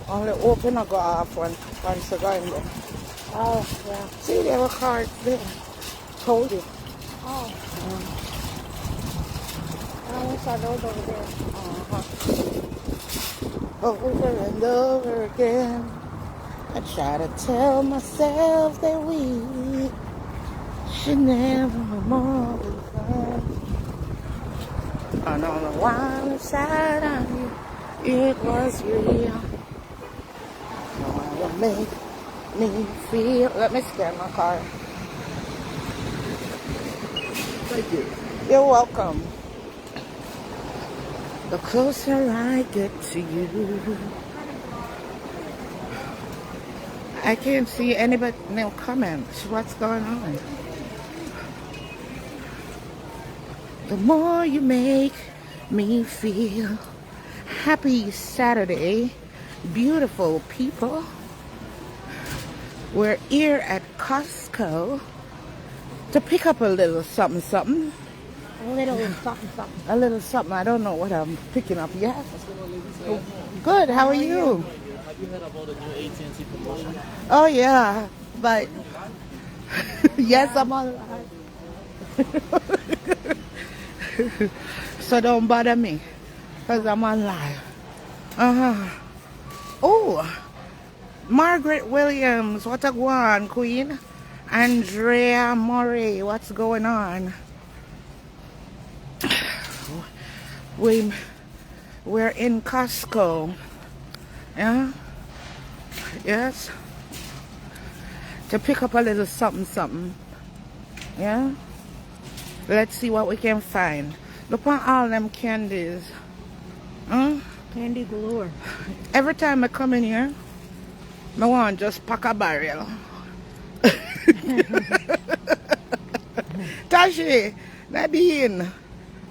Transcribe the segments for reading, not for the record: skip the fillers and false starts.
Only open or go off once you go in there. Oh, yeah. See, there were cards there. Told you. Oh. I always saw those over there. Over and over again, I try to tell myself that we should never more be friends. And on the wild side of you, it was real. No, it make me feel. Let me scan my card. Thank you. You're welcome. The closer I get to you, I can't see anybody, no comments. What's going on? The more you make me feel. Happy Saturday, beautiful people. We're here at Costco to pick up a little something something. A little something, something. A little something. I don't know what I'm picking up yet. Good. How are you? Have you heard about the new AT&T promotion? Oh yeah, but yes, I'm alive. So don't bother me, cause I'm alive. Oh, Margaret Williams, what a guan, Queen. Andrea Murray, what's going on? We're in Costco. Yeah? Yes? To pick up a little something something. Yeah? Let's see what we can find. Look at all them candies. Huh? Candy galore. Every time I come in here, I want just pack a barrel. Tashi, Nadine,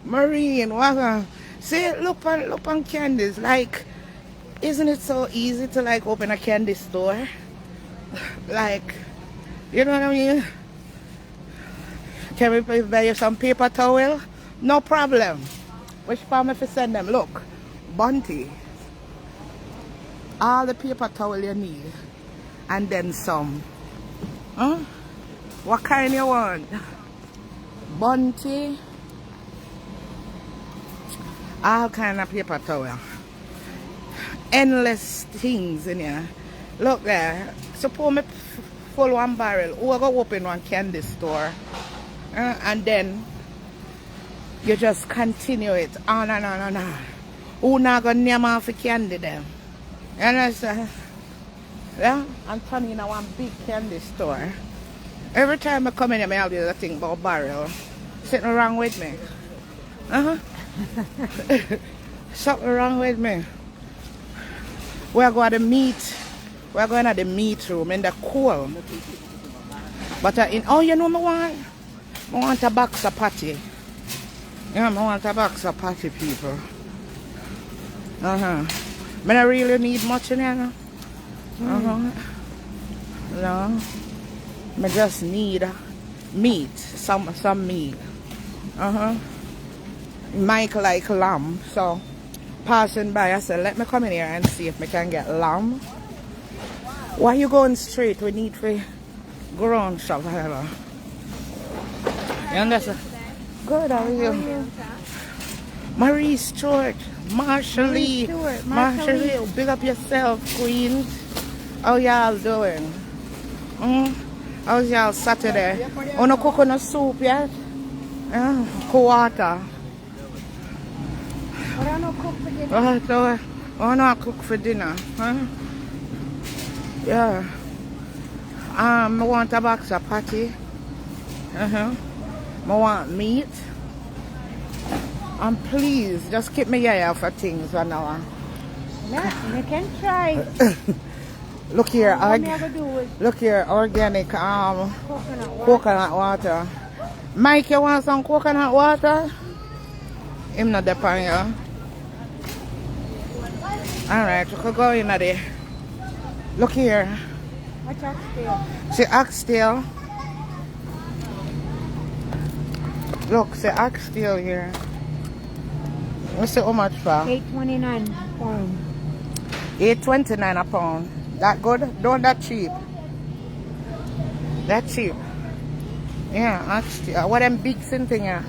Marine, what? See, look on candies. Like, isn't it so easy to like open a candy store? Like, you know what I mean? Can we buy you some paper towel? No problem. Which farm if you send them? Look, Bunty. All the paper towel you need. And then some. Huh? What kind you want? Bunty. All kind of paper towel. Endless things in here. Look there. Suppose me full one barrel. Who are going to open one candy store? And then you just continue it on and on and on. Who not going to name off the candy then? You understand? Yeah? I'm turning in one big candy store. Every time I come in here, I have this thing about barrel. Something wrong with me. Something wrong with me. We're going to the meat. We're going to the meat room in the cool. But oh, you know I want a box of patty. Yeah, I want a box of patty, people. I don't really need much in here. No. I just need meat. Some meat. Mike like lamb, so passing by I said let me come in here and see if we can get lamb. Why you going straight? We need to go around shop. You understand? Good, how are you? Marie Stewart, Marshall Lee, big up yourself, Queens. How y'all doing? How's y'all Saturday? On a coconut soup yet? Yeah, cold water. But I don't cook for dinner. I don't cook for dinner. Huh? Yeah. I want a box of patty. I want meat. And please, just keep me here for things for now. Yeah, you can try. Look here, Look here, organic coconut water. Mike, you want some coconut water? Him not depend you. Alright, you could go in there. Look here. What's oxtail? See oxtail. Look, see oxtail here. Let's see how much for? $8.29 pound. $8.29 a pound. That good? Don't that cheap? That cheap. Yeah, actually. What them big thing here?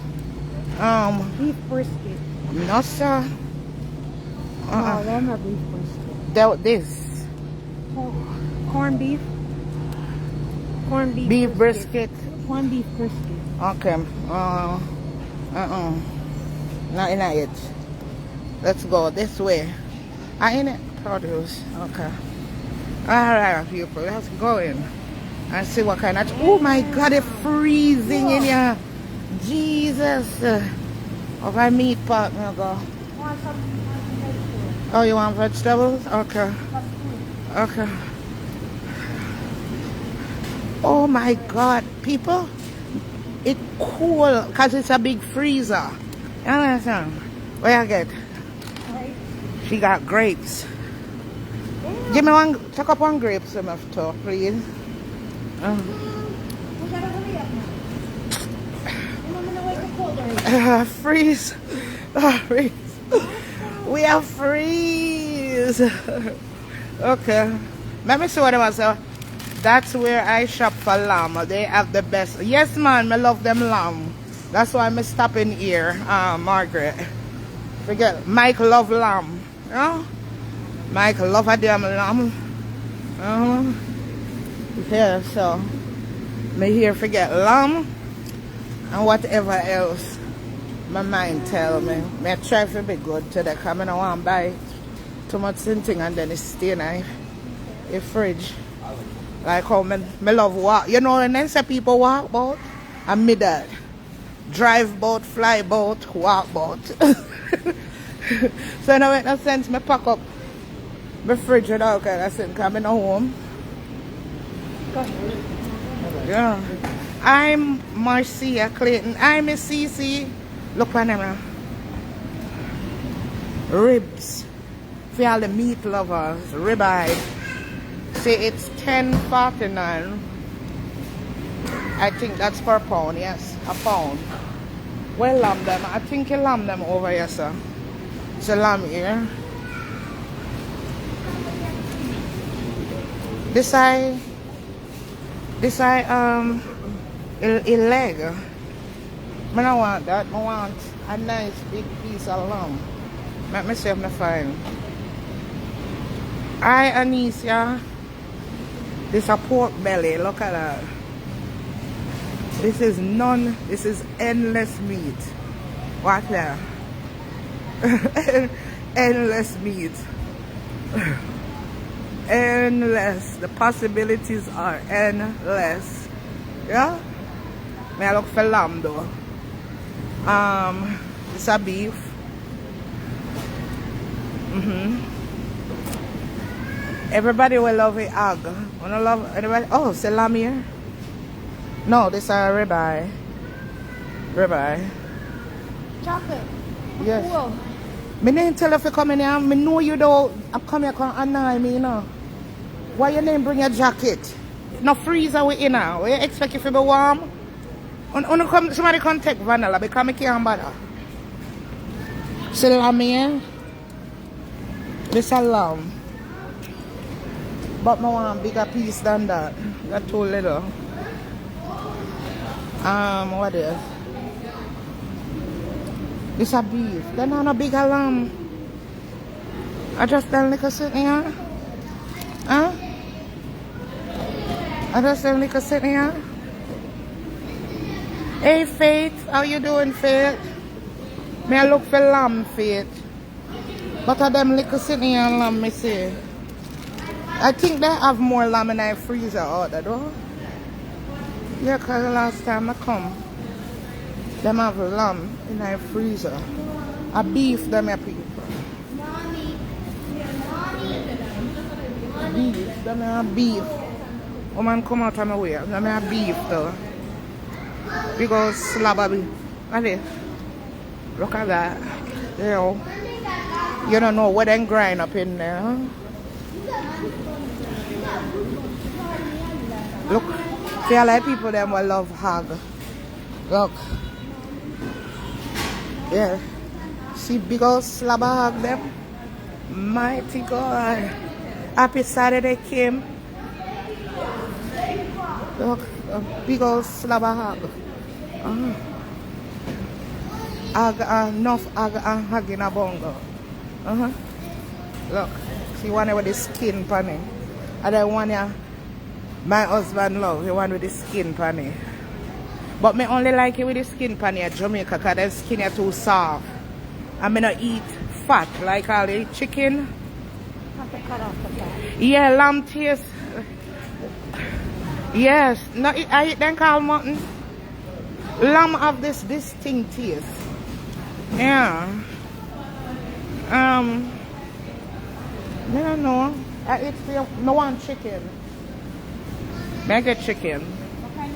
Beef brisket. No sir. No, they're not beef brisket. This. Corned beef. Corned beef. Beef brisket. Corned beef brisket. Okay. Not in it. Let's go this way. In it. Produce. Okay. Alright, people. Let's go in and see what kind of. Oh my God! It's freezing in here. Jesus. Of my meat pot, I'm go. Oh, you want vegetables? Okay. Okay. Oh my God, people. It's cool because it's a big freezer. You understand? What you get? She got grapes. Give me one, take up one grape, some of top, please. Freeze. Freeze. We are freeze. Okay. Let me see what I was saying. That's where I shop for lamb. They have the best. Yes, man, I love them lamb. That's why I'm stopping here, Margaret. Forget, Mike love lamb. You know? Mike love a damn lamb. Yeah, so me here forget lamb and whatever else my mind tell me. I try to be good today because I don't want to buy too much thing and then it's stay in the fridge. Like how me love walk. You know, and then say people walk boat and me that. Drive boat, fly boat, walk boat. So now it no sense me pack up my fridge and all kind of thing because I'm home. Yeah. I'm Marcia Clayton. I'm a CC. Look on them. Ribs. For all the meat lovers. Ribeye. See, it's $10.49. I think that's per pound. Yes, a pound. Well, lamb them. I think you lamb them over here, sir. It's a lamb here. This I a leg. I don't want that. I want a nice big piece of lamb. Let me see if I find. Anisha. This is a pork belly. Look at that. This is this is endless meat. Watch there. Endless meat. Endless. The possibilities are endless. Yeah? May I look for lamb though. It's a beef. Everybody will love it. Wanna love anybody? Oh, it's a lamb here. No, this is a ribeye. Ribeye. Chocolate. Yes. Cool. Me didn't tell you if you come in here. I know you don't. I'm coming here to annoy me, you know. Why you didn't bring your jacket? No freezer we in now. We expect you to be warm. Somebody come take vanilla because I can't bother. See lamb here? This is a lamb. But I want a bigger piece than that. That's too little. What is? This a beef. Then not a bigger lamb. I just done like a sitting here. Huh? I just done like a sitting here. Hey Faith, how you doing, Faith? May I look for lamb, Faith? But of them little sitting here lamb, me see. I think they have more lamb in the freezer out there, though. Yeah, because the last time I come, them have lamb in the freezer. A beef, them have people. Beef, them have beef. Woman come out of my way, them have beef though. Big old slab of beef. Look at that. You don't know what they grind up in there, huh? Look, feel like people them will love hog. Look. Yeah. See big old slab of hog them? Mighty God. Happy Saturday, Kim. Look, a big old slab of hog. Enough hog in a bongo. Look, see one with the skin pan it. And then one here, my husband love, the one with the skin pan it. But me only like it with the skin pan here, Jamaica, because the skin is too soft. I may not eat fat like all the chicken. Have to cut off the fat. Yeah, lamb taste. Yes, no, I eat them called mutton. Lamb have this distinct taste. Yeah. I don't know. I eat no one chicken. May I get chicken? Okay.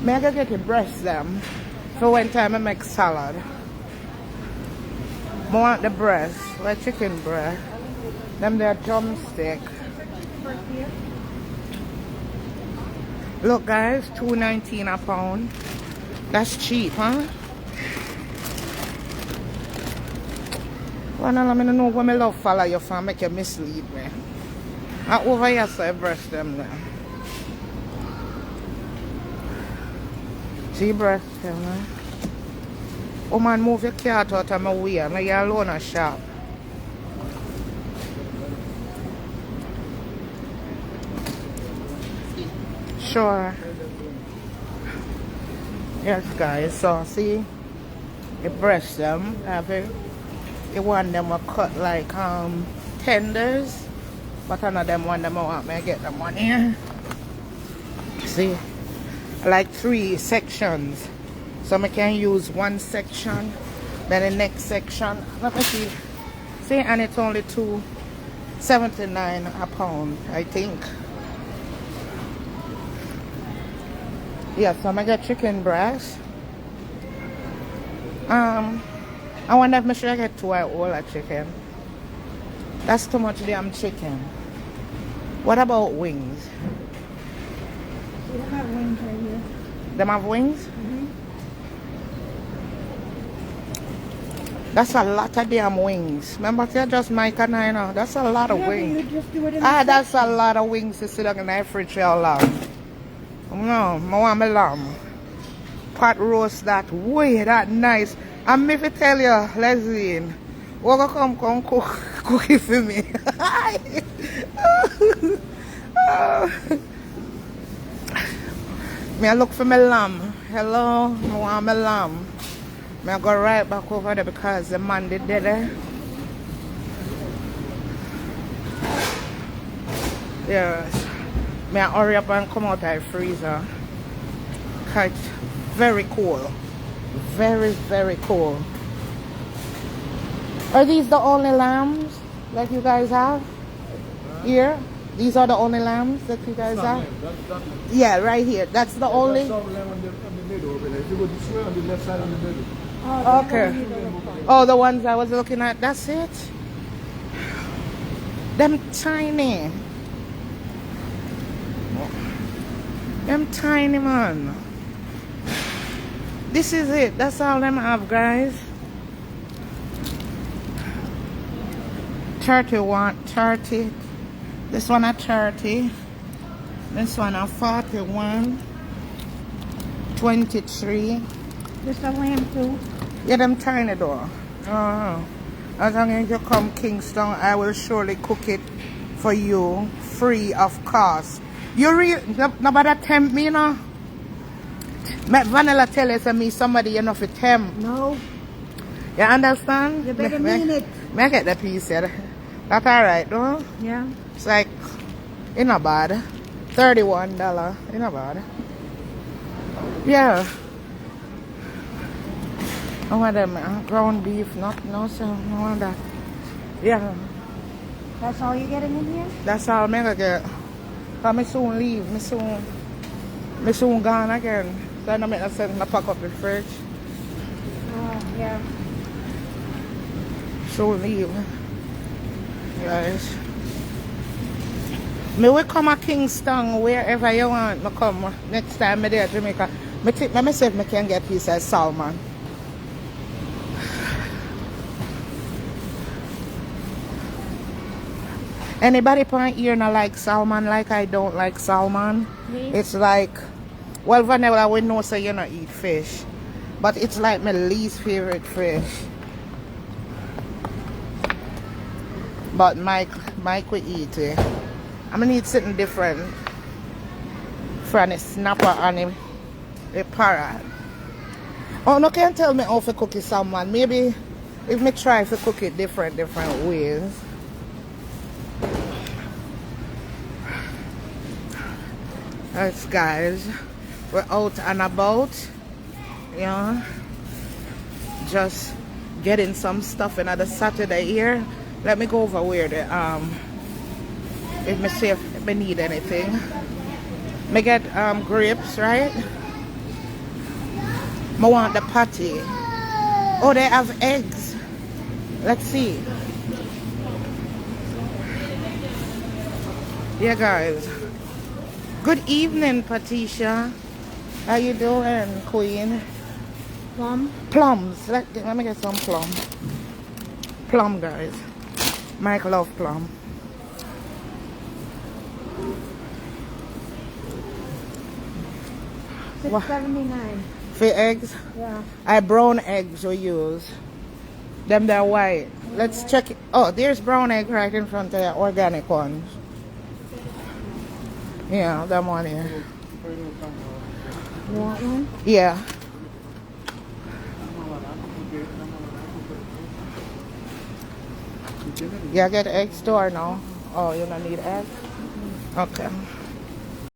May I get the breast them for one time I make salad. I want the breast, like chicken breast. Them they're drumstick. Look guys, $2.19 a pound. That's cheap, huh? Well, now let me know when I love follow you for make you mislead me. I over here so I breast them now. See breast them now. Oh man, move your cat out of my way. Now you're alone a shop. Sure. Yes guys, so see you breast them, have it. You want them to cut like tenders, but none of them want them out. May I get them on here? See, like 3 sections. So I can use one section, then the next section. Let me see. See, and it's only $2.79 a pound, I think. Yes, so I'm gonna get chicken breast. I wonder if I should get 2 whole chicken. That's too much damn chicken. What about wings? We don't have wings right here. Them have wings? That's a lot of damn wings. Remember, you just make a nine. That's a lot of wings. You just do it in That's a lot of wings to sit in the fridge all long. No, I want my lamb. Pot roast that way, that nice. And if I tell you, Leslie, we're gonna come cook it for me. Me I look for my lamb. Hello, I want my lamb. Me I go right back over there because the man did there. Yes. Me I hurry up and come out of the freezer. Cause it's very cool. Very, very cool. Are these the only lambs that you guys have here? These are the only lambs that you guys have? Yeah, right here. That's the only? Okay. Oh, the ones I was looking at. That's it? Them tiny. Them tiny, man. This is it. That's all them have, guys. 30. This one at 30. This one at 41. 23. This a lamb too. Yeah, them tiny though. As long as you come Kingston, I will surely cook it for you free of cost. You nobody tempt me, you know? Vanilla tell us me somebody you know for tempt. No. You understand? You better mean it. May I get the piece here? That's alright though? Yeah. It's like, it's not bad. $31. It's not bad. Yeah. I want them ground beef, no, so I want that. Yeah. That's all you're getting in here? That's all I'm gonna get. Cause me soon leave. Me soon gone again. So I don't make no sense to pack up the fridge. Oh, yeah. Soon leave. Guys. Me will come to Kingston wherever you want me come. Next time me there Jamaica. Me see if me can get a piece of salmon. Anybody point here not like salmon like I don't like salmon? Me? It's like, well, vanilla, we know so you don't eat fish. But it's like my least favorite fish. But Mike will eat it. I'm gonna need something different from a snapper and a parrot. Oh, no, can't tell me how to cook it salmon. Maybe if me try to cook it different ways. Alright guys, we're out and about, yeah, just getting some stuff in the Saturday here. Let me go over where the if me see if me need anything. Me get grapes, right? I want the patty. Oh, they have eggs. Let's see. Yeah, guys. Good evening, Patricia. How you doing, Queen? Plum? Plums. Let me get some plum. Plum, guys. Mike love plum. $6.79. For eggs? Yeah. I brown eggs we use. Them they're white. Let's check it. Oh, there's brown egg right in front of the organic ones. Yeah, that one here. You want one? Yeah. Yeah, get eggs too or no? Oh, you don't need eggs? Okay.